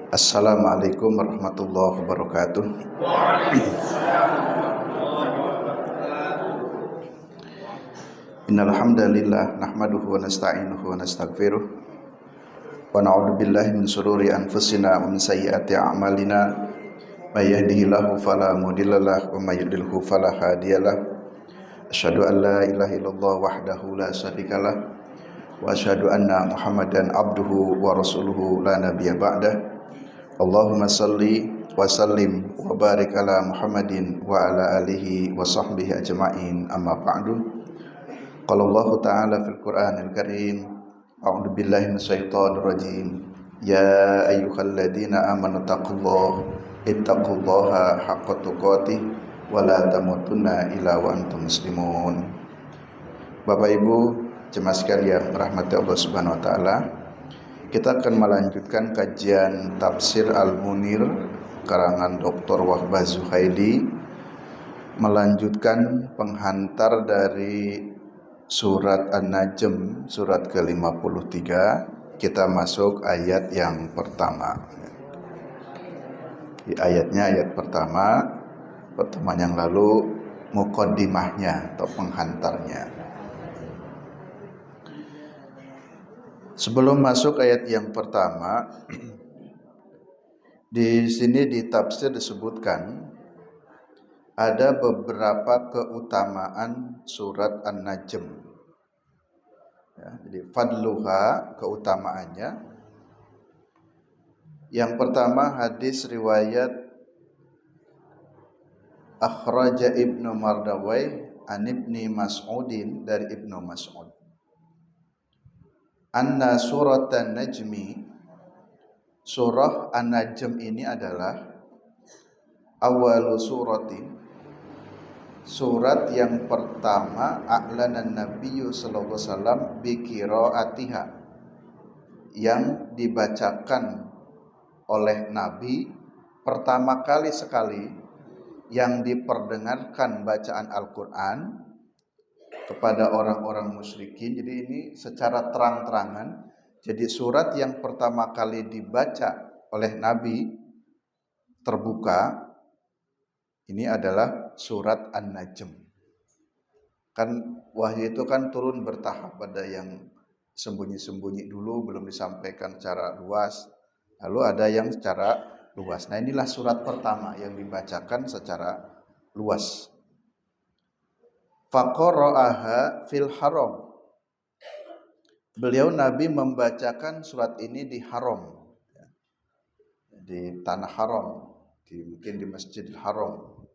Assalamualaikum warahmatullahi wabarakatuh. Innal hamdalillah nahmaduhu wa nasta'inuhu wa nastaghfiruh wa na'udzu billahi min shururi anfusina wa min sayyiati a'malina may yahdihillahu fala mudhillalah wa may yudhlilhu fala hadiyalah. Asyhadu an la ilaha illallah wahdahu la syarikalah wa asyhadu anna Muhammadan abduhu wa rasuluhu la nabiyya ba'dah. Allahumma salli wa sallim wa barik ala Muhammadin wa ala alihi wa sahbihi ajma'in, amma ba'du. Qala Allah ta'ala fil Qur'anil Karim, a'udzu billahi minasyaitonir rajim. Ya ayyuhalladzina amanu ittaqullaha haqqa tuqatih wa la tamutunna illa wa antum muslimun. Bapak Ibu jemaah sekalian rahmati Allah Subhanahu wa taala, kita akan melanjutkan kajian Tafsir Al-Munir karangan Dr. Wahbah Zuhaili, melanjutkan penghantar dari surat An-Najm surat ke-53. Kita masuk ayat yang pertama. Di ayat pertama, pertemuan yang lalu muqaddimahnya atau penghantarnya. Sebelum masuk ayat yang pertama, di sini di tafsir disebutkan ada beberapa keutamaan surat An-Najm. Ya, jadi fadluha, keutamaannya. Yang pertama, hadis riwayat akhraja Ibnu Mardawai an Ibni Mas'udin, dari Ibnu Mas'ud. Anna surat An-Najmi, surah An-Najm ini adalah awalu suratin, surat yang pertama a'lanan Nabiyyu sallallahu alaihi wasallam bi qiraatiha, yang dibacakan oleh Nabi pertama kali sekali, yang diperdengarkan bacaan Al-Qur'an kepada orang-orang musyrikin. Jadi ini secara terang-terangan. Jadi surat yang pertama kali dibaca oleh Nabi terbuka ini adalah surat An-Najm. Kan wahyu itu kan turun bertahap, ada yang sembunyi-sembunyi dulu, belum disampaikan secara luas, lalu ada yang secara luas. Nah, inilah surat pertama yang dibacakan secara luas. Faqara'aha fil haram. Beliau Nabi membacakan surat ini di haram, di tanah haram, mungkin di Masjidil Haram.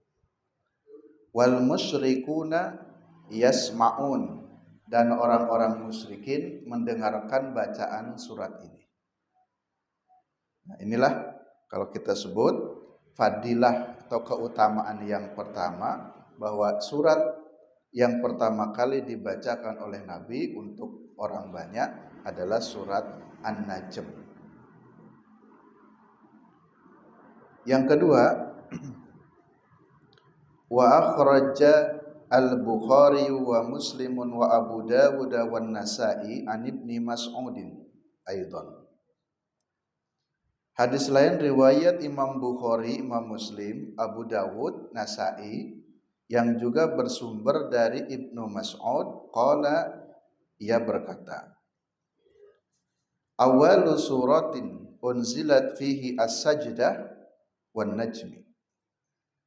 Wal musyrikuna yasma'un, dan orang-orang musyrikin mendengarkan bacaan surat ini. Nah, inilah kalau kita sebut fadilah atau keutamaan yang pertama, bahwa surat yang pertama kali dibacakan oleh Nabi untuk orang banyak adalah surat An-Najm. Yang kedua, wa akhraja al-Bukhari wa Muslimun wa Abu Dawud wa Nasa'i an Ibni Mas'udin aidan. Hadis lain riwayat Imam Bukhari, Imam Muslim, Abu Dawud, Nasa'i, yang juga bersumber dari Ibnu Mas'ud, qala, ia berkata, awalu suratin unzilat fihi as-sajdah wan najmi.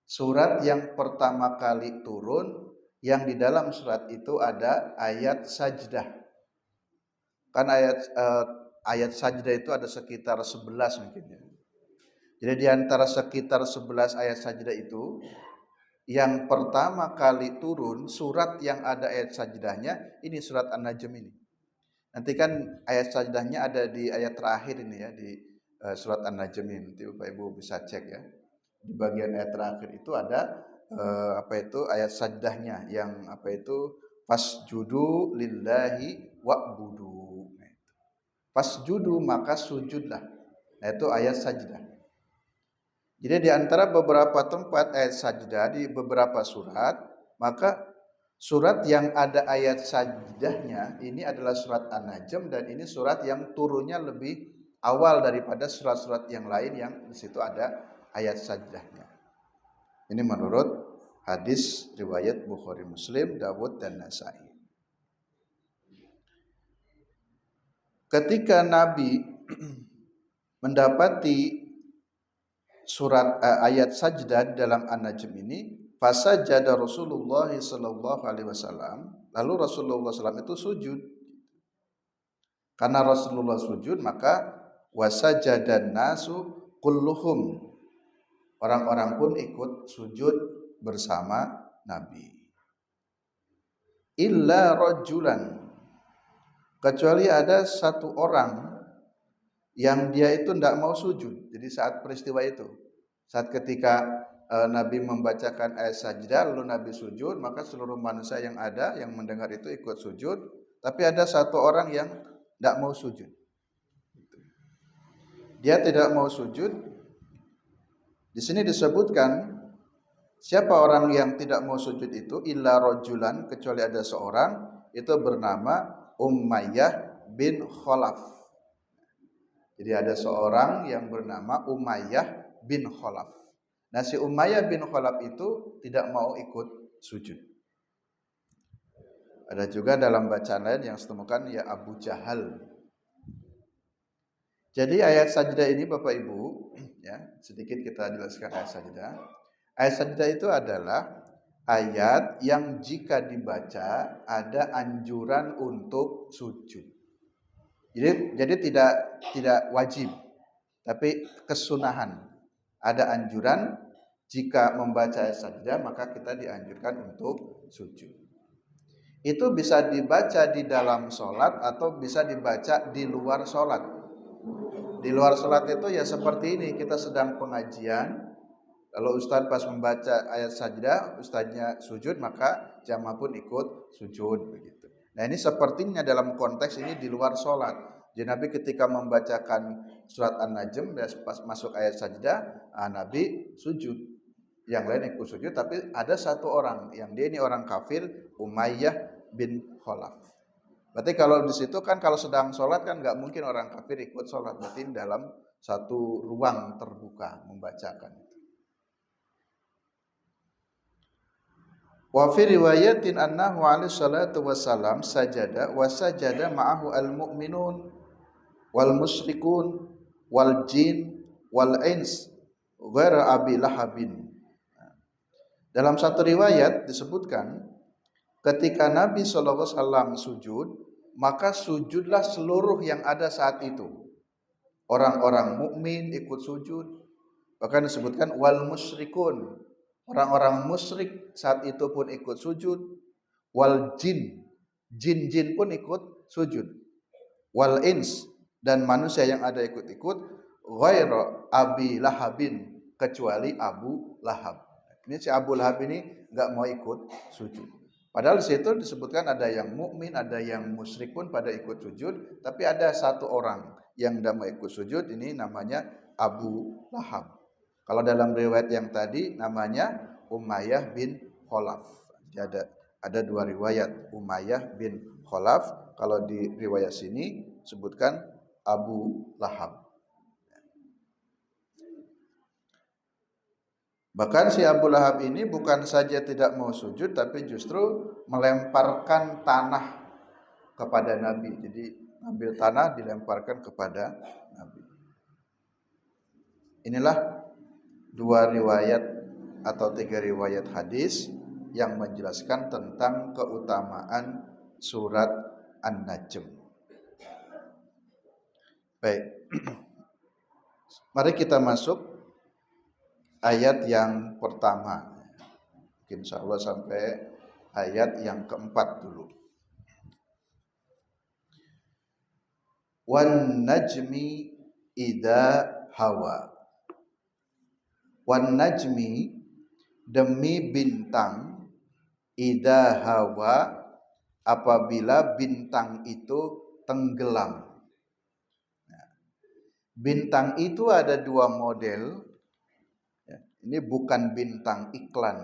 Surat yang pertama kali turun, yang di dalam surat itu ada ayat sajdah. Kan ayat sajdah itu ada sekitar 11 mungkin ya. Jadi di antara sekitar 11 ayat sajdah itu, yang pertama kali turun surat yang ada ayat sajdahnya ini surat An-Najm ini. Nanti kan ayat sajdahnya ada di ayat terakhir ini ya, di surat An-Najm ini. Nanti Bapak Ibu bisa cek ya. Di bagian ayat terakhir itu ada ayat sajdahnya, yang fasjudu lillahi wa'budu. Fasjudu, maka sujudlah. Nah, itu ayat sajdah. Jadi di antara beberapa tempat ayat sajdah di beberapa surat, maka surat yang ada ayat sajdahnya ini adalah surat An-Najm, dan ini surat yang turunnya lebih awal daripada surat-surat yang lain yang di situ ada ayat sajdahnya. Ini menurut hadis riwayat Bukhari, Muslim, Dawud dan Nasai. Ketika Nabi mendapati surat ayat sajdah dalam An-Najm ini, fasajada Rasulullah sallallahu alaihi wasallam, lalu Rasulullah SAW itu sujud. Karena Rasulullah sujud, maka wasajadan nasu kulluhum, orang-orang pun ikut sujud bersama Nabi. Illa rajulan, kecuali ada satu orang yang dia itu tidak mau sujud. Jadi saat peristiwa itu, saat ketika Nabi membacakan ayat sajdah lalu Nabi sujud, maka seluruh manusia yang ada yang mendengar itu ikut sujud. Tapi ada satu orang yang tidak mau sujud. Dia tidak mau sujud. Di sini disebutkan siapa orang yang tidak mau sujud itu, illa rajulan, kecuali ada seorang, itu bernama Umayyah bin Khalaf. Jadi ada seorang yang bernama Umayyah bin Khalaf. Nah, si Umayyah bin Khalaf itu tidak mau ikut sujud. Ada juga dalam bacaan lain yang ditemukan ya Abu Jahal. Jadi ayat sajdah ini Bapak Ibu, ya, sedikit kita jelaskan ayat sajdah. Ayat sajdah itu adalah ayat yang jika dibaca ada anjuran untuk sujud. Jadi tidak wajib, tapi kesunahan. Ada anjuran jika membaca ayat sajdah maka kita dianjurkan untuk sujud. Itu bisa dibaca di dalam sholat atau bisa dibaca di luar sholat. Di luar sholat itu ya seperti ini, kita sedang pengajian, kalau ustadz pas membaca ayat sajdah, ustadznya sujud, maka jamaah pun ikut sujud begitu. Nah, ini sepertinya dalam konteks ini di luar sholat. Jadi Nabi ketika membacakan surat An-Najm, pas masuk ayat sajdah, Nabi sujud. Yang lain ikut sujud, tapi ada satu orang yang dia ini orang kafir, Umayyah bin Khalaf. Berarti kalau di situ kan kalau sedang sholat kan nggak mungkin orang kafir ikut sholat, berarti dalam satu ruang terbuka membacakan. Wa fi riwayatin annahu alaihi salatu wassalam sajada wa sajada ma'ahu al-mu'minun wal musyrikun wal jin wal ins ghaira Abi Lahabin. Dalam satu riwayat disebutkan ketika Nabi SAW sujud, maka sujudlah seluruh yang ada saat itu. Orang-orang mukmin ikut sujud. Bahkan disebutkan wal musyrikun, orang-orang musyrik saat itu pun ikut sujud. Wal jin, jin-jin pun ikut sujud. Wal ins, dan manusia yang ada ikut-ikut. Ghaira Abi Lahabin, kecuali Abu Lahab. Ini si Abu Lahab ini nggak mau ikut sujud. Padahal di situ disebutkan ada yang mukmin, ada yang musyrik pun pada ikut sujud, tapi ada satu orang yang tidak mau ikut sujud, ini namanya Abu Lahab. Kalau dalam riwayat yang tadi namanya Umayyah bin Khalaf. Jadi ada dua riwayat, Umayyah bin Khalaf. Kalau di riwayat sini sebutkan Abu Lahab. Bahkan si Abu Lahab ini bukan saja tidak mau sujud, tapi justru melemparkan tanah kepada Nabi. Jadi ambil tanah dilemparkan kepada Nabi. Inilah dua riwayat atau tiga riwayat hadis yang menjelaskan tentang keutamaan surat An-Najm. Baik, mari kita masuk ayat yang pertama, insya Allah sampai ayat yang keempat dulu. Wan najmi idza hawa. Wan najmi, demi bintang, idza hawa, apabila bintang itu tenggelam. Bintang itu ada dua model. Ini bukan bintang iklan.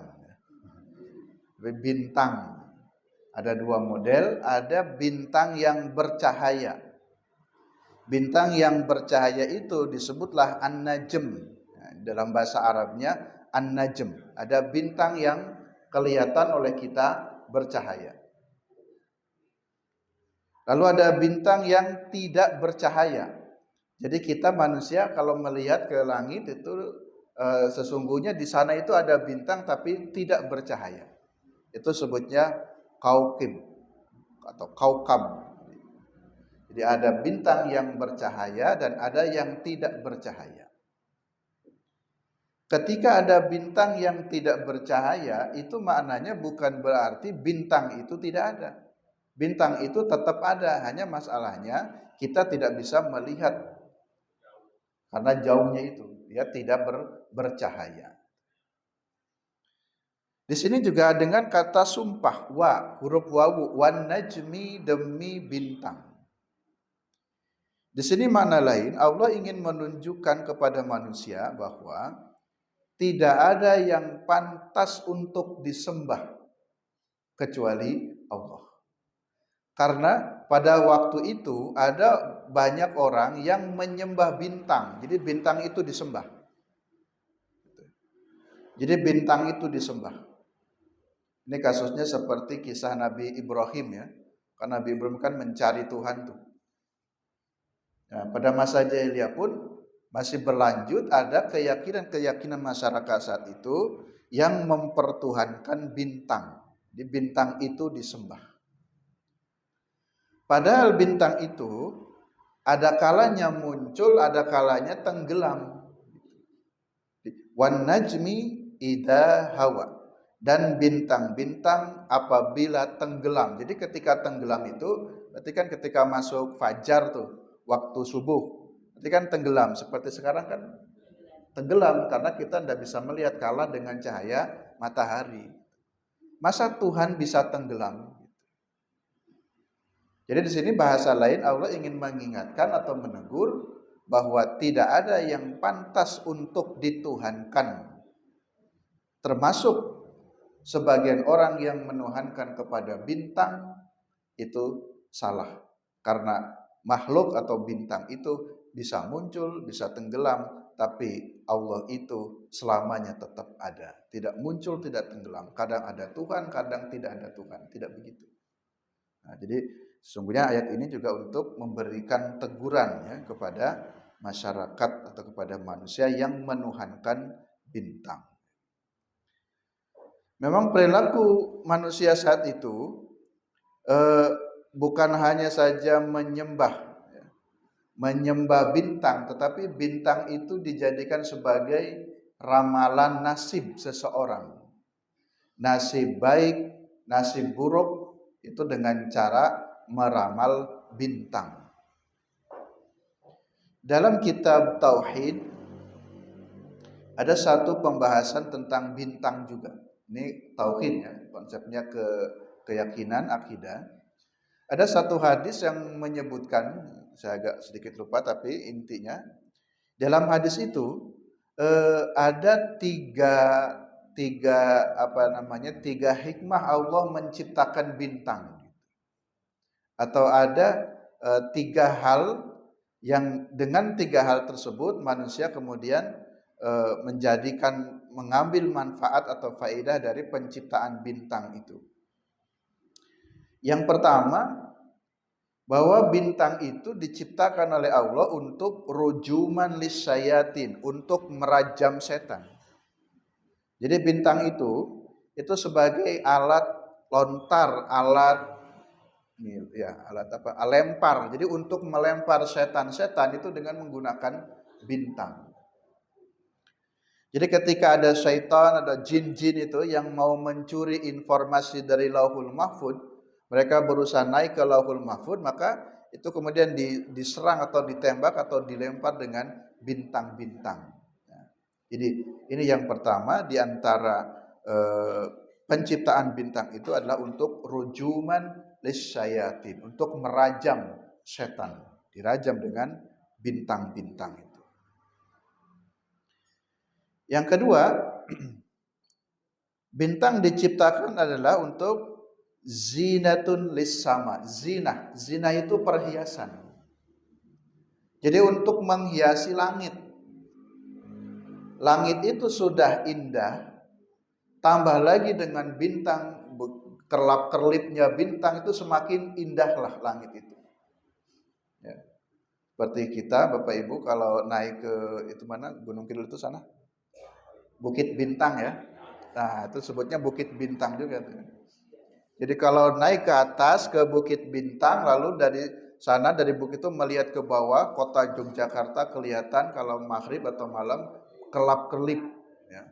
Bintang ada dua model, ada bintang yang bercahaya. Bintang yang bercahaya itu disebutlah an-najm. Nah, dalam bahasa Arabnya an-najm. Ada bintang yang kelihatan oleh kita bercahaya. Lalu ada bintang yang tidak bercahaya. Jadi kita manusia kalau melihat ke langit itu sesungguhnya di sana itu ada bintang tapi tidak bercahaya. Itu sebutnya kaukib atau kaukab. Jadi ada bintang yang bercahaya dan ada yang tidak bercahaya. Ketika ada bintang yang tidak bercahaya, itu maknanya bukan berarti bintang itu tidak ada. Bintang itu tetap ada, hanya masalahnya kita tidak bisa melihat karena jauhnya itu, dia tidak bercahaya. Di sini juga dengan kata sumpah, huruf wawu, wan najmi, demi bintang. Di sini makna lain, Allah ingin menunjukkan kepada manusia bahwa tidak ada yang pantas untuk disembah kecuali Allah. Karena pada waktu itu ada banyak orang yang menyembah bintang. Jadi bintang itu disembah. Jadi bintang itu disembah. Ini kasusnya seperti kisah Nabi Ibrahim ya. Karena Nabi Ibrahim kan mencari Tuhan tuh. Nah, pada masa jahiliyah pun masih berlanjut ada keyakinan-keyakinan masyarakat saat itu yang mempertuhankan bintang. Di bintang itu disembah. Padahal bintang itu ada kalanya muncul, ada kalanya tenggelam. Wan najmi idza hawa. Dan bintang-bintang apabila tenggelam. Jadi ketika tenggelam itu berarti kan ketika masuk fajar tuh, waktu subuh. Berarti kan tenggelam. Seperti sekarang kan tenggelam karena kita tidak bisa melihat kalah dengan cahaya matahari. Masa Tuhan bisa tenggelam? Jadi di sini bahasa lain Allah ingin mengingatkan atau menegur bahwa tidak ada yang pantas untuk dituhankan. Termasuk sebagian orang yang menuhankan kepada bintang itu salah. Karena makhluk atau bintang itu bisa muncul, bisa tenggelam, tapi Allah itu selamanya tetap ada. Tidak muncul, tidak tenggelam. Kadang ada Tuhan, kadang tidak ada Tuhan. Tidak begitu. Nah, jadi sesungguhnya ayat ini juga untuk memberikan teguran ya kepada masyarakat atau kepada manusia yang menuhankan bintang. Memang perilaku manusia saat itu bukan hanya saja menyembah bintang, tetapi bintang itu dijadikan sebagai ramalan nasib seseorang. Nasib baik, nasib buruk itu dengan cara meramal bintang. Dalam kitab Tauhid ada satu pembahasan tentang bintang juga. Ini tauhid ya, konsepnya keyakinan akidah. Ada satu hadis yang menyebutkan, saya agak sedikit lupa tapi intinya dalam hadis itu ada tiga hikmah Allah menciptakan bintang. Atau ada tiga hal yang dengan tiga hal tersebut manusia kemudian mengambil manfaat atau faedah dari penciptaan bintang itu. Yang pertama, bahwa bintang itu diciptakan oleh Allah untuk rujuman lisyayatin, untuk merajam setan. Jadi bintang itu sebagai alat lontar, alat lempar. Jadi untuk melempar setan-setan itu dengan menggunakan bintang. Jadi ketika ada syaitan, ada jin-jin itu yang mau mencuri informasi dari Lauhul Mahfud, mereka berusaha naik ke Lauhul Mahfud, maka itu kemudian diserang atau ditembak atau dilempar dengan bintang-bintang. Jadi ini yang pertama di antara penciptaan bintang itu adalah untuk rujuman lisyayatin, untuk merajam setan, dirajam dengan bintang-bintang itu. Yang kedua, bintang diciptakan adalah untuk zinatun lis-sama. Zina itu perhiasan. Jadi untuk menghiasi langit, langit itu sudah indah, tambah lagi dengan bintang, kerlap-kerlipnya bintang itu semakin indahlah langit itu. Ya. Seperti kita Bapak Ibu kalau naik ke itu mana Gunung Kidul itu sana, Bukit Bintang ya. Nah itu sebutnya Bukit Bintang juga tuh. Jadi kalau naik ke atas ke Bukit Bintang, lalu dari sana dari bukit itu melihat ke bawah kota Yogyakarta kelihatan kalau maghrib atau malam kelap-kelip ya.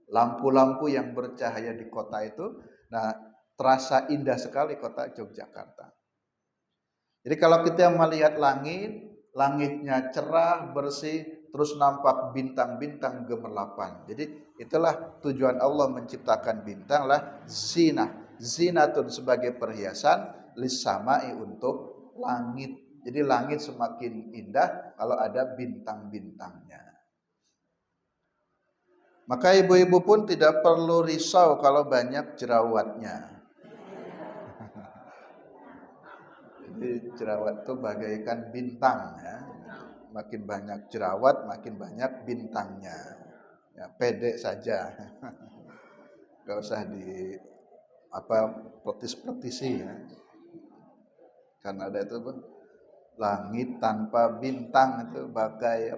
Lampu-lampu yang bercahaya di kota itu, nah terasa indah sekali kota Yogyakarta. Jadi kalau kita melihat langit, langitnya cerah, bersih, terus nampak bintang-bintang gemerlapan. Jadi itulah tujuan Allah menciptakan bintang lah zinah. Zinatun sebagai perhiasan, lissamai untuk langit. Jadi langit semakin indah kalau ada bintang-bintangnya. Maka ibu-ibu pun tidak perlu risau kalau banyak jerawatnya. Jadi jerawat itu bagaikan bintang ya. Makin banyak jerawat, makin banyak bintangnya. Ya, pede saja. Gak usah di petis-petisi ya. Karena ada itu langit tanpa bintang itu bagai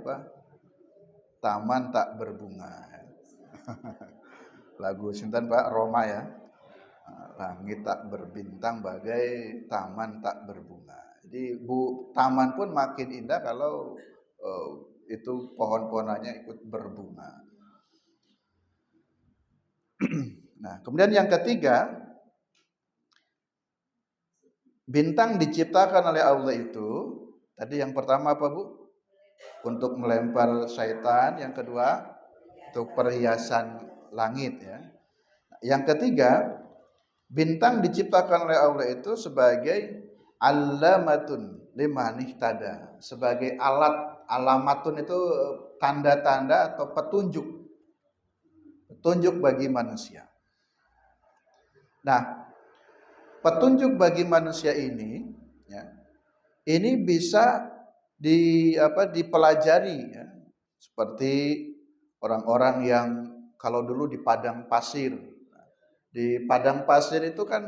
taman tak berbunga. Lagu sinten Pak Roma ya. Langit tak berbintang bagai taman tak berbunga. Jadi taman pun makin indah kalau itu pohon-pohonannya ikut berbunga. Nah, kemudian yang ketiga, bintang diciptakan oleh Allah itu, tadi yang pertama apa Bu? Untuk melempar syaitan, yang kedua untuk perhiasan langit ya. Yang ketiga, bintang diciptakan oleh Allah itu sebagai alamatun liman ihtada, sebagai alat. Alamatun itu tanda-tanda atau petunjuk bagi manusia. Nah, petunjuk bagi manusia ini ya, ini bisa dipelajari ya. Seperti orang-orang yang kalau dulu di padang pasir. Di padang pasir itu kan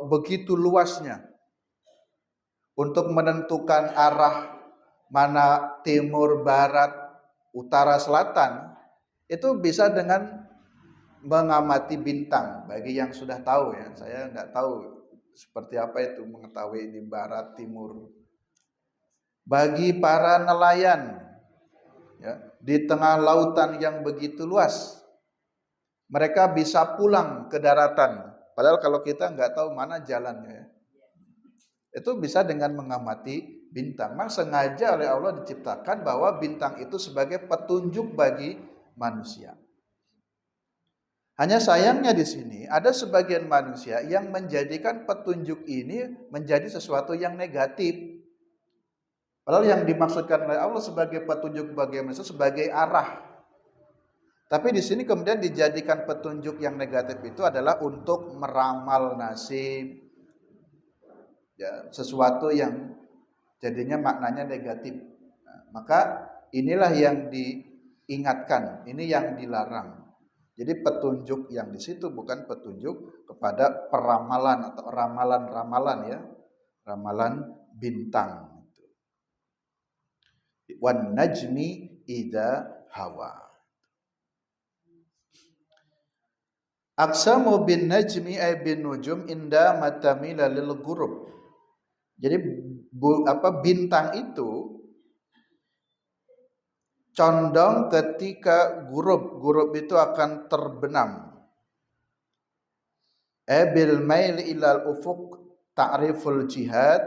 begitu luasnya. Untuk menentukan arah mana timur, barat, utara, selatan, itu bisa dengan mengamati bintang. Bagi yang sudah tahu ya, saya nggak tahu seperti apa itu mengetahui di barat, timur. Bagi para nelayan ya, di tengah lautan yang begitu luas, mereka bisa pulang ke daratan. Padahal kalau kita nggak tahu mana jalannya, itu bisa dengan mengamati bintang. Memang sengaja oleh Allah diciptakan bahwa bintang itu sebagai petunjuk bagi manusia. Hanya sayangnya di sini ada sebagian manusia yang menjadikan petunjuk ini menjadi sesuatu yang negatif. Padahal yang dimaksudkan oleh Allah sebagai petunjuk bagi manusia sebagai arah. Tapi di sini kemudian dijadikan petunjuk yang negatif itu adalah untuk meramal nasib, ya, sesuatu yang jadinya maknanya negatif. Nah, maka inilah yang diingatkan, ini yang dilarang. Jadi petunjuk yang di situ bukan petunjuk kepada peramalan atau ramalan-ramalan ya, ramalan bintang. Wan najmi idza hawa. Aqsamu bin najmi ay bin nujum inda matamila lil ghurub. Jadi bintang itu condong ketika gurub itu akan terbenam. Bil mail ilal ufuq ta'riful jihad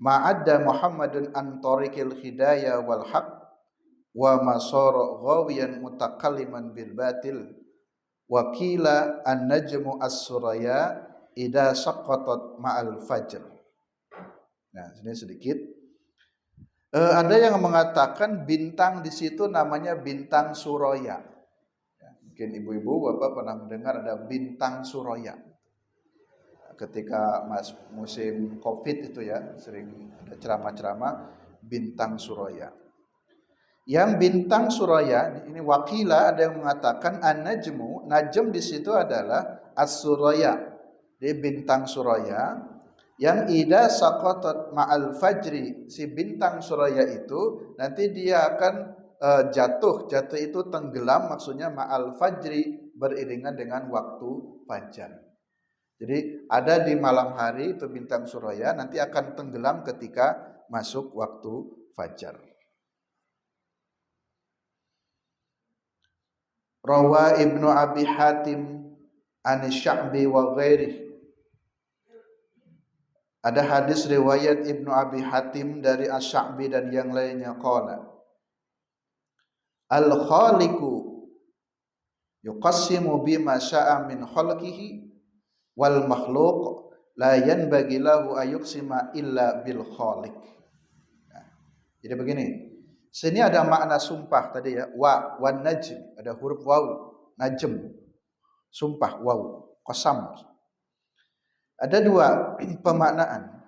ma'adda Muhammadun an tariqil hidayah wal haq wa masara ghawiyan mutakalliman bil batil wa qila an najmu as-suraya idza saqatat ma'al fajr. Nah, ini sedikit. Ada yang mengatakan bintang di situ namanya bintang Suraya. Ya, mungkin ibu-ibu bapak pernah mendengar ada bintang Suraya. Ketika musim COVID itu ya sering ada ceramah-ceramah bintang Suraya. Yang bintang Suraya ini wakila ada yang mengatakan an-najmu, najm di situ adalah as-suraya. Di bintang Suraya yang ida saqatat ma'al fajri, si bintang Suraya itu nanti dia akan jatuh itu tenggelam, maksudnya ma'al fajri, beriringan dengan waktu fajar. Jadi ada di malam hari itu bintang Suraya nanti akan tenggelam ketika masuk waktu fajar. Rawa Ibnu Abi Hatim an Sya'bi wa ghairihi. Ada hadis riwayat Ibnu Abi Hatim dari Asy-Sya'bi dan yang lainnya qala al-khaliqu yuqassimu bima sya'a min khalqihi wal makhluq la yanbaghi lahu ayuqsima illa bil khaliq. Nah, jadi begini. Sini ada makna sumpah tadi ya, wan najm, ada huruf waw, najm. Sumpah waw, qasam. Ada dua pemaknaan.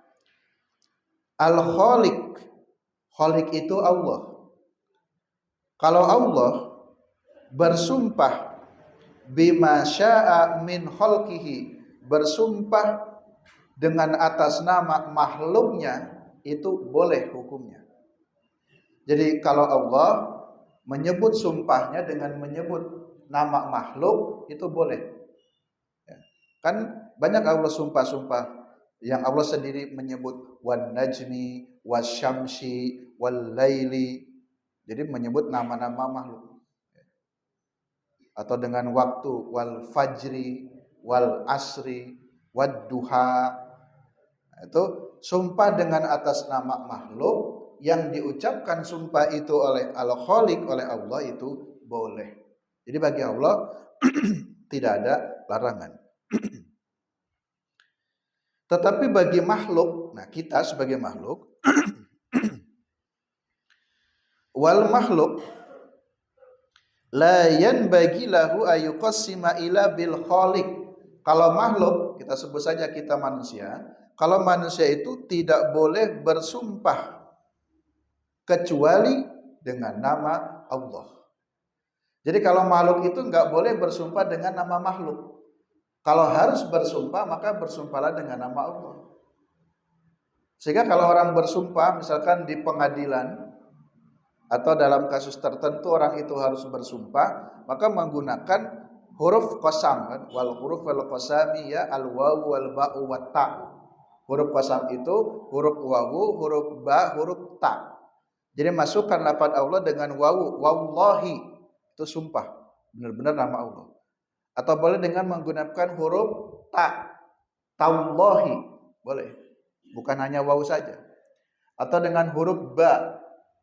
Al-Khaliq, Khaliq itu Allah. Kalau Allah bersumpah bima sya'a min khalqihi, bersumpah dengan atas nama makhluknya, itu boleh hukumnya. Jadi kalau Allah menyebut sumpahnya dengan menyebut nama makhluk, itu boleh. Kan banyak Allah sumpah-sumpah yang Allah sendiri menyebut wan najmi wasyamsi wal laili. Jadi menyebut nama-nama makhluk. Atau dengan waktu wal fajri wal asri wad duha. Itu sumpah dengan atas nama makhluk yang diucapkan sumpah itu oleh Al-Khaliq, oleh Allah, itu boleh. Jadi bagi Allah tidak ada larangan. Tetapi bagi makhluk, nah kita sebagai makhluk wal makhluk la yanbaghi lahu ayuqassima ila bil khaliq. Kalau makhluk, kita sebut saja kita manusia, kalau manusia itu tidak boleh bersumpah kecuali dengan nama Allah. Jadi kalau makhluk itu enggak boleh bersumpah dengan nama makhluk. Kalau harus bersumpah, maka bersumpahlah dengan nama Allah. Sehingga kalau orang bersumpah, misalkan di pengadilan atau dalam kasus tertentu orang itu harus bersumpah, maka menggunakan huruf qasam, kan? Wal huruf wal qasami ya al wawu wal ba'u wat ta. Huruf qasam itu huruf wawu, huruf ba, huruf ta. Jadi masukkan lafaz Allah dengan wawu, wallahi, itu sumpah, benar-benar nama Allah. Atau boleh dengan menggunakan huruf ta, tallahi, boleh. Bukan hanya wawu saja. Atau dengan huruf ba,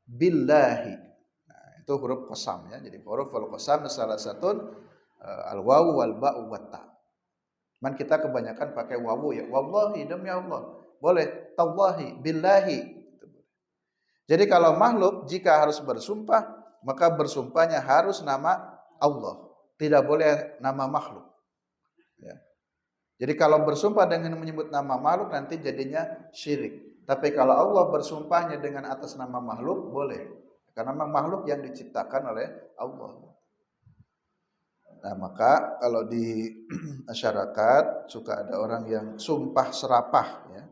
billahi. Nah, itu huruf qasam ya. Jadi huruf wal qasam salah satu al wawu wal ba'u wat ta. Cuman kita kebanyakan pakai wawu ya. Wallahi, demi Allah. Boleh tallahi, billahi. Jadi kalau makhluk jika harus bersumpah, maka bersumpahnya harus nama Allah. Tidak boleh nama makhluk. Ya. Jadi kalau bersumpah dengan menyebut nama makhluk nanti jadinya syirik. Tapi kalau Allah bersumpahnya dengan atas nama makhluk boleh. Karena memang makhluk yang diciptakan oleh Allah. Nah maka kalau di masyarakat suka ada orang yang sumpah serapah ya.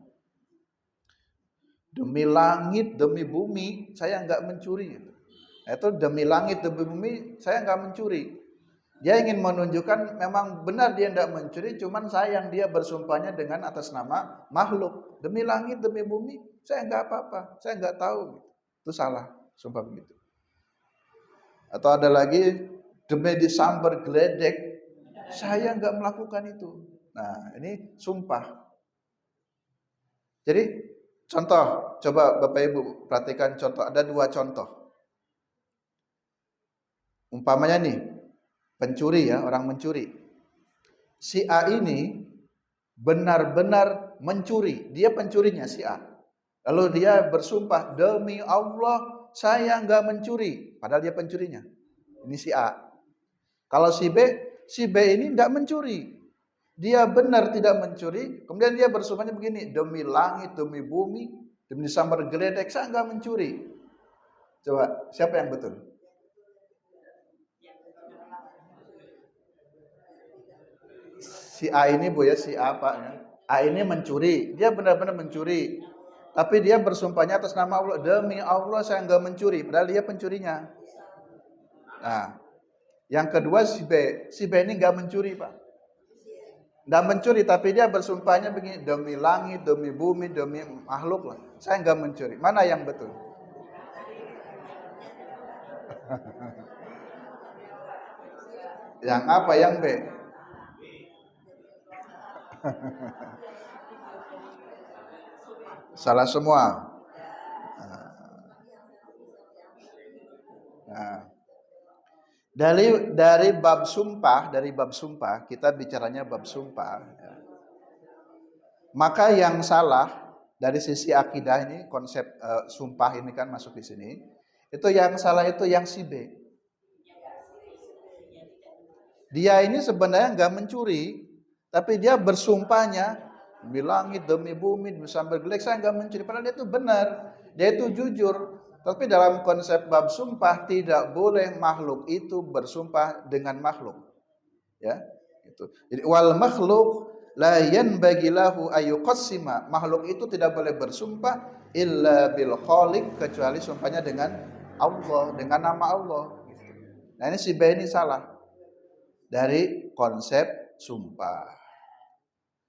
Demi langit, demi bumi, saya enggak mencuri. Itu demi langit, demi bumi, saya enggak mencuri. Dia ingin menunjukkan memang benar dia tidak mencuri, cuman sayang dia bersumpahnya dengan atas nama makhluk. Demi langit, demi bumi, saya enggak apa-apa, saya enggak tahu. Itu salah, sumpah begitu. Atau ada lagi, demi disambar geledek, saya enggak melakukan itu. Nah, ini sumpah. Jadi, contoh, coba Bapak Ibu perhatikan contoh, ada dua contoh. Umpamanya nih, pencuri ya, orang mencuri. Si A ini benar-benar mencuri, dia pencurinya si A. Lalu dia bersumpah, demi Allah saya enggak mencuri, padahal dia pencurinya. Ini si A. Kalau si B ini enggak mencuri. Dia benar tidak mencuri, kemudian dia bersumpahnya begini, demi langit, demi bumi, Demi disambar geledek, saya enggak mencuri. Coba, siapa yang betul? Si A ini Bu ya, si A Pak ya. A ini mencuri, dia benar-benar mencuri. Tapi dia bersumpahnya atas nama Allah, demi Allah saya enggak mencuri, padahal dia pencurinya. Nah, yang kedua si B ini enggak mencuri Pak. Enggak mencuri, tapi dia bersumpahnya begini, demi langit, demi bumi, demi makhluk lah. Saya enggak mencuri. Mana yang betul? Yang apa? Yang B? Salah semua. Nah, dari bab sumpah kita bicaranya bab sumpah. Ya. Maka yang salah dari sisi akidah ini konsep sumpah ini kan masuk di sini. Itu yang salah itu yang si B. Dia ini sebenarnya nggak mencuri, tapi dia bersumpahnya demi langit, demi bumi, demi sambil gelek saya nggak mencuri. Padahal dia itu benar, dia itu jujur. Tapi dalam konsep bab sumpah tidak boleh makhluk itu bersumpah dengan makhluk. Ya, itu. Jadi wal makhluk la yanbaghi lahu ayuqassima. Makhluk itu tidak boleh bersumpah illa bil khaliq, kecuali sumpahnya dengan Allah, dengan nama Allah. Nah ini si B ini salah dari konsep sumpah.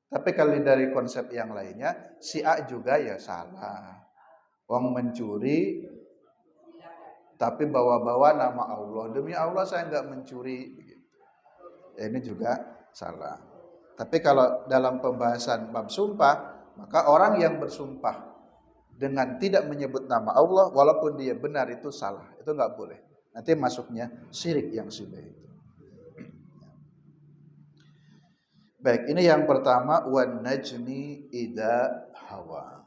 Tapi kalau dari konsep yang lainnya, si A juga ya salah. Wong mencuri tapi bawa-bawa nama Allah. Demi Allah saya enggak mencuri. Ya, ini juga salah. Tapi kalau dalam pembahasan bab sumpah, maka orang yang bersumpah dengan tidak menyebut nama Allah, walaupun dia benar itu salah. Itu enggak boleh. Nanti masuknya syirik yang sudah itu. Baik, ini yang pertama, wan najmi idza hawa.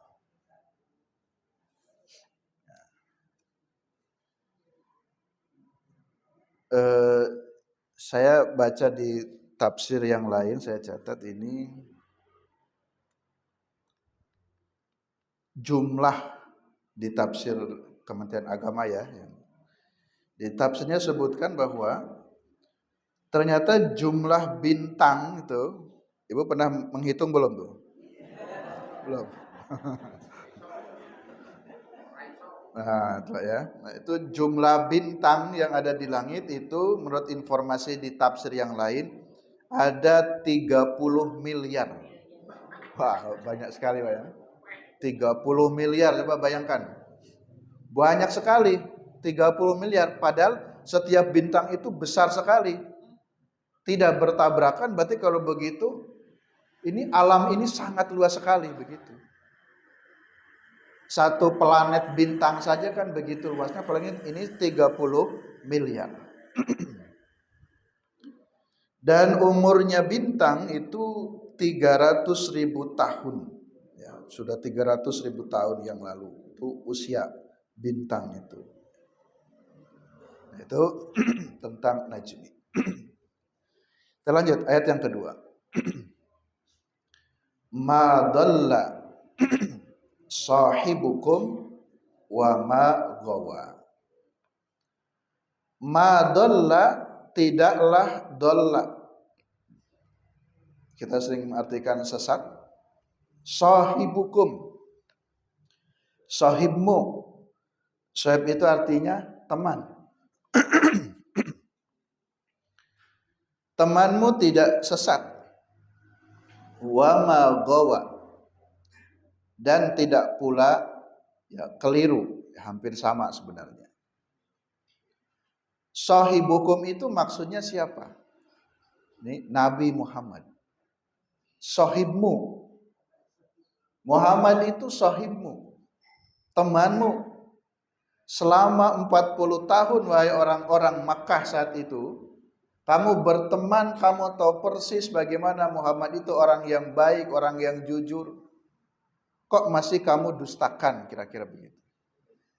Saya baca di tafsir yang lain, saya catat ini jumlah di tafsir Kementerian Agama ya. Di tafsirnya sebutkan bahwa ternyata jumlah bintang itu, Ibu pernah menghitung belum tuh? Belum. Nah, itu ya. Nah, itu jumlah bintang yang ada di langit itu menurut informasi di tafsir yang lain ada 30 miliar. Wah, banyak sekali Pak ya. 30 miliar, coba bayangkan. Banyak sekali, 30 miliar. Padahal setiap bintang itu besar sekali. Tidak bertabrakan, berarti kalau begitu, ini alam ini sangat luas sekali begitu. Satu planet bintang saja kan begitu luasnya, apalagi ini 30 miliar. Dan umurnya bintang itu 300.000 tahun. Ya, sudah 300.000 tahun yang lalu. Itu usia bintang itu. Itu tentang najmi. Kita lanjut ayat yang kedua. Ma dhalla sahibukum wa ma ghawa. Ma dhalla, tidaklah dhalla. Kita sering mengartikan sesat. Sahibukum, sahibmu. Sahib itu artinya teman. Temanmu tidak sesat. Wa ma ghawa, dan tidak pula ya, keliru, hampir sama sebenarnya. Sahibukum itu maksudnya siapa? Ini Nabi Muhammad. Sahibmu. Muhammad itu sahibmu, temanmu. Selama 40 tahun wahai orang-orang Makkah saat itu, kamu berteman, kamu tahu persis bagaimana Muhammad itu orang yang baik, orang yang jujur. Kok masih kamu dustakan, kira-kira begitu.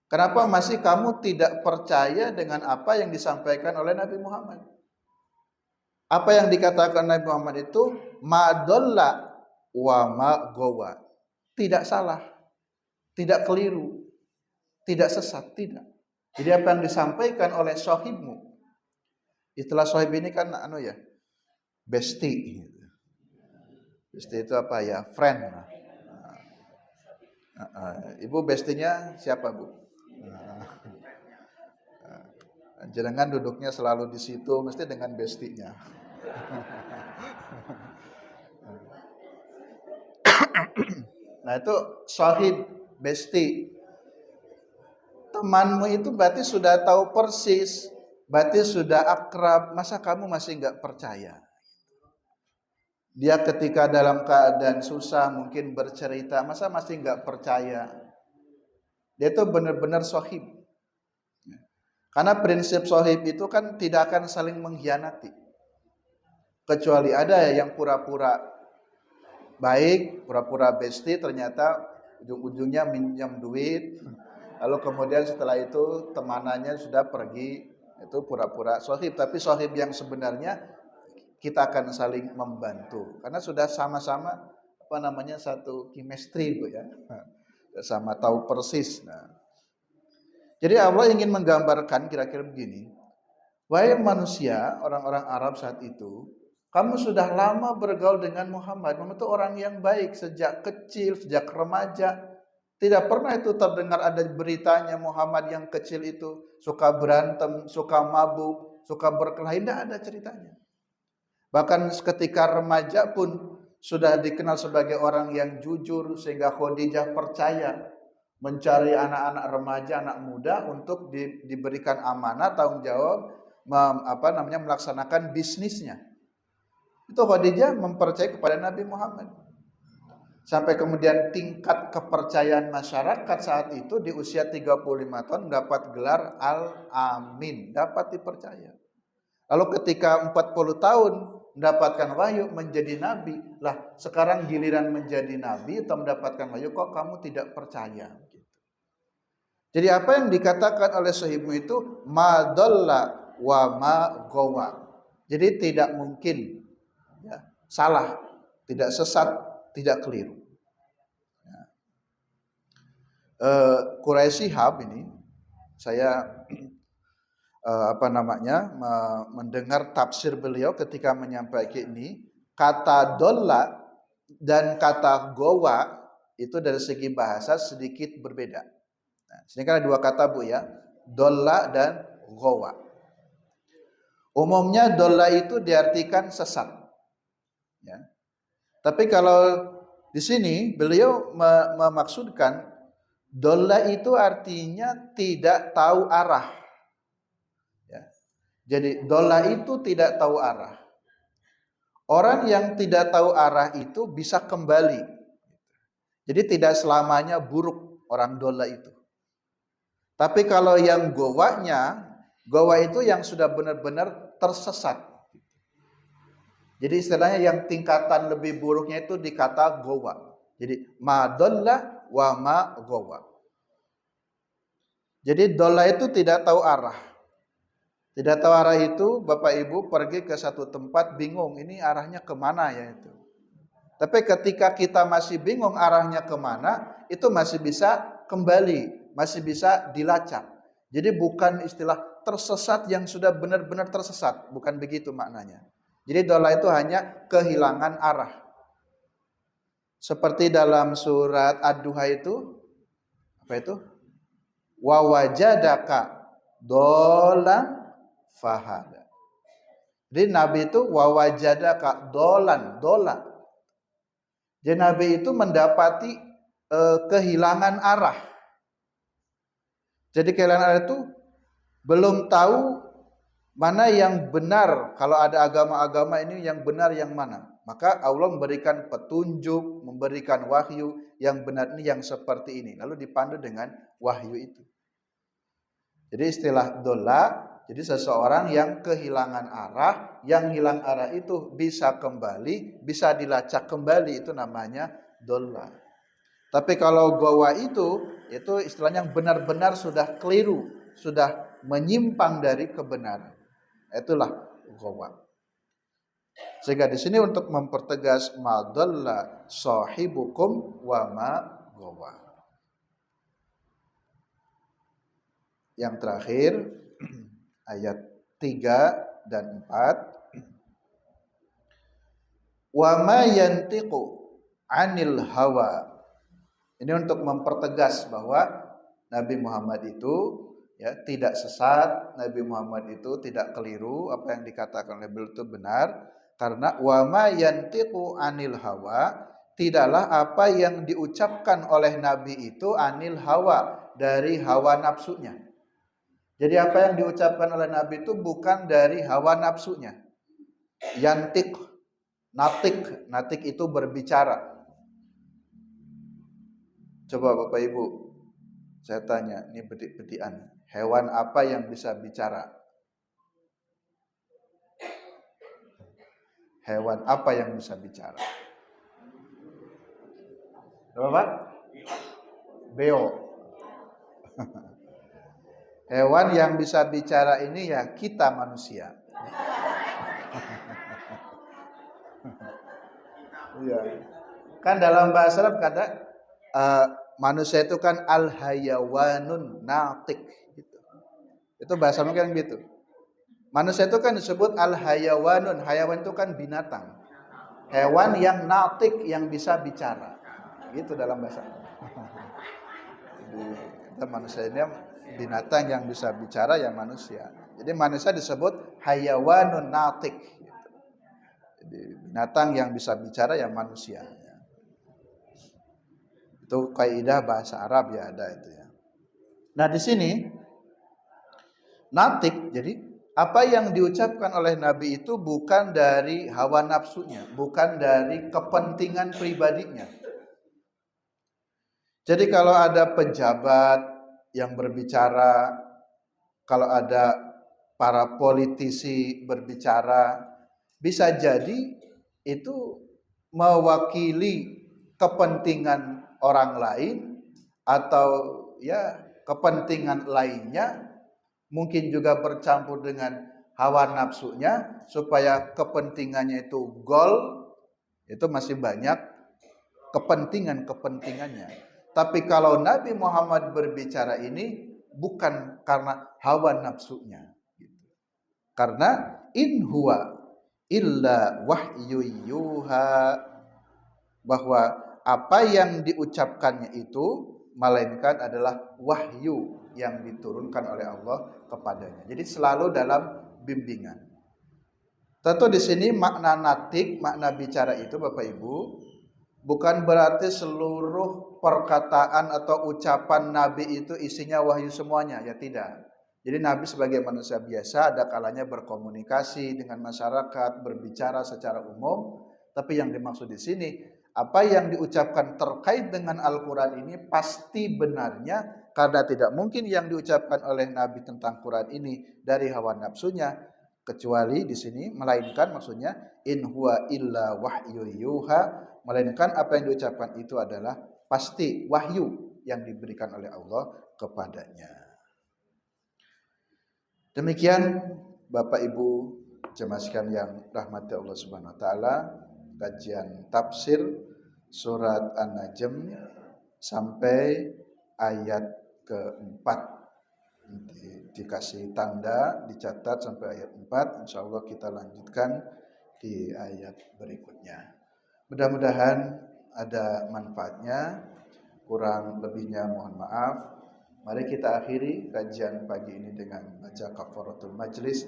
Kenapa masih kamu tidak percaya dengan apa yang disampaikan oleh Nabi Muhammad? Apa yang dikatakan Nabi Muhammad itu ma dhalla wa ma ghawa. Tidak salah. tidak keliru, tidak sesat, tidak. Jadi apa yang disampaikan oleh sahibmu, istilah sahib ini kan bestie. Bestie itu apa ya? Friend. Ibu bestinya siapa, Bu? Jangan duduknya selalu di situ, mesti dengan bestinya. Nah itu sahib, besti. Temanmu itu berarti sudah tahu persis, berarti sudah akrab, masa kamu masih nggak percaya? Dia ketika dalam keadaan susah mungkin bercerita, masa masih nggak percaya? Dia itu benar-benar sahib. Karena prinsip sahib itu kan tidak akan saling mengkhianati. Kecuali ada yang pura-pura baik, pura-pura bestie, ternyata ujung-ujungnya minjam duit. Lalu kemudian setelah itu temanannya sudah pergi, itu pura-pura sahib. Tapi sahib yang sebenarnya kita akan saling membantu. Karena sudah sama-sama satu chemistry, Bu ya. Sama tahu persis. Nah, jadi Allah ingin menggambarkan kira-kira begini. Wahai manusia, orang-orang Arab saat itu, kamu sudah lama bergaul dengan Muhammad. Muhammad itu orang yang baik sejak kecil, sejak remaja. Tidak pernah itu terdengar ada beritanya Muhammad yang kecil itu suka berantem, suka mabuk, suka berkelahi. Tidak ada ceritanya. Bahkan ketika remaja pun sudah dikenal sebagai orang yang jujur, sehingga Khadijah percaya mencari anak-anak remaja, anak muda untuk diberikan amanah, tanggung jawab, melaksanakan bisnisnya. Itu Khadijah mempercayai kepada Nabi Muhammad. Sampai kemudian tingkat kepercayaan masyarakat saat itu di usia 35 tahun dapat gelar Al-Amin, dapat dipercaya. Lalu ketika 40 tahun mendapatkan wahyu menjadi nabi, lah sekarang giliran menjadi nabi atau mendapatkan wahyu kok kamu tidak percaya. Jadi apa yang dikatakan oleh sahibmu itu ma dhalla wa ma ghawa. Jadi tidak mungkin ya, salah, tidak sesat, tidak keliru. Ya. Quraisy Shihab ini saya mendengar tafsir beliau ketika menyampaikan ini, kata dolla dan kata gowa itu dari segi bahasa sedikit berbeda. Nah, sini kan ada dua kata, Bu ya, dolla dan gowa. Umumnya dolla itu diartikan sesat. Ya. Tapi kalau di sini beliau memaksudkan dolla itu artinya tidak tahu arah. Ya. Jadi dolla itu tidak tahu arah. Orang yang tidak tahu arah itu bisa kembali. Jadi tidak selamanya buruk orang dolla itu. Tapi kalau yang gowa itu yang sudah benar-benar tersesat. Jadi istilahnya yang tingkatan lebih buruknya itu dikata gowa. Jadi ma dolla wa ma gowa. Jadi dolla itu tidak tahu arah. Tidak tahu arah itu Bapak Ibu pergi ke satu tempat bingung, ini arahnya kemana ya itu. Tapi ketika kita masih bingung arahnya kemana, itu masih bisa kembali, masih bisa dilacak. Jadi bukan istilah tersesat yang sudah benar-benar tersesat, bukan begitu maknanya. Jadi dola itu hanya kehilangan arah. Seperti dalam surat Ad-Duha itu, apa itu? Wa wajadaka dolan fahada. Jadi Nabi itu wawajadaka dolan. Jadi Nabi itu mendapati kehilangan arah. Jadi kehilangan arah itu belum tahu mana yang benar. Kalau ada agama-agama ini yang benar yang mana. Maka Allah memberikan petunjuk, memberikan wahyu yang benar ini yang seperti ini. Lalu dipandu dengan wahyu itu. Jadi istilah dola, jadi seseorang yang kehilangan arah, yang hilang arah itu bisa kembali, bisa dilacak kembali, itu namanya dola. Tapi kalau gowa itu istilahnya yang benar-benar sudah keliru, sudah menyimpang dari kebenaran. Itulah gowa. Sehingga di sini untuk mempertegas ma dhalla sahibukum wa ma gowa. yang terakhir ayat 3 dan 4. Wa ma yantiqu 'anil hawa. Ini untuk mempertegas bahwa Nabi Muhammad itu ya tidak sesat, Nabi Muhammad itu tidak keliru, apa yang dikatakan oleh beliau itu benar, karena wa ma yantiqu 'anil hawa, tidaklah apa yang diucapkan oleh Nabi itu anil hawa, dari hawa nafsunya. Jadi apa yang diucapkan oleh Nabi itu bukan dari hawa nafsunya. Yantik, natik itu berbicara. Coba Bapak Ibu, saya tanya, ini bedik-bedikan, hewan apa yang bisa bicara? Hewan apa yang bisa bicara? Bapak? Beo. Hewan yang bisa bicara ini ya kita manusia. Iya. Kan dalam bahasa Arab kata manusia itu kan al-hayawanun natik gitu. Itu bahasa mungkin gitu. Manusia itu kan disebut al-hayawanun. Hayawan itu kan binatang. Hewan yang natik, yang bisa bicara. Gitu dalam bahasa. Jadi manusia ini binatang yang bisa bicara ya manusia. Jadi manusia disebut hayawanun natik. Jadi binatang yang bisa bicara ya manusia. Itu kaidah bahasa Arab ya ada itu ya. Nah di sini natik, jadi apa yang diucapkan oleh Nabi itu bukan dari hawa nafsunya, bukan dari kepentingan pribadinya. Jadi kalau ada pejabat yang berbicara, kalau ada para politisi berbicara, bisa jadi itu mewakili kepentingan orang lain atau ya kepentingan lainnya, mungkin juga bercampur dengan hawa nafsunya supaya kepentingannya itu goal, itu masih banyak kepentingannya. Tapi kalau Nabi Muhammad berbicara ini bukan karena hawa nafsunya, karena in huwa illa wahyu yuha, bahwa apa yang diucapkannya itu melainkan adalah wahyu yang diturunkan oleh Allah kepadanya. Jadi selalu dalam bimbingan. Tentu di sini makna natik, makna bicara itu Bapak Ibu, bukan berarti seluruh perkataan atau ucapan Nabi itu isinya wahyu semuanya, ya tidak. Jadi Nabi sebagai manusia biasa ada kalanya berkomunikasi dengan masyarakat, berbicara secara umum, tapi yang dimaksud di sini apa yang diucapkan terkait dengan Al-Quran ini pasti benarnya, karena tidak mungkin yang diucapkan oleh Nabi tentang Quran ini dari hawa nafsunya, kecuali di sini melainkan maksudnya in huwa illa wahyu yuha, melainkan apa yang diucapkan itu adalah pasti wahyu yang diberikan oleh Allah kepadanya. Demikian Bapak Ibu jemaah sekalian yang rahmati Allah Subhanahu wa taala, kajian tafsir surat An-Najm sampai ayat keempat. Dikasih tanda, dicatat sampai ayat 4. Insyaallah kita lanjutkan di ayat berikutnya. Mudah-mudahan ada manfaatnya. Kurang lebihnya mohon maaf. Mari kita akhiri kajian pagi ini dengan baca kafaratul majlis.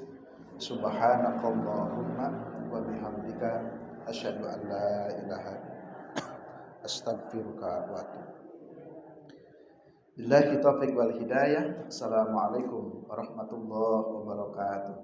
Subhanakallahumma wa bihamdika asyhadu an la ilaha astaghfiruka wa atubu. Billahi taufiq wal hidayah. Assalamualaikum warahmatullahi wabarakatuh.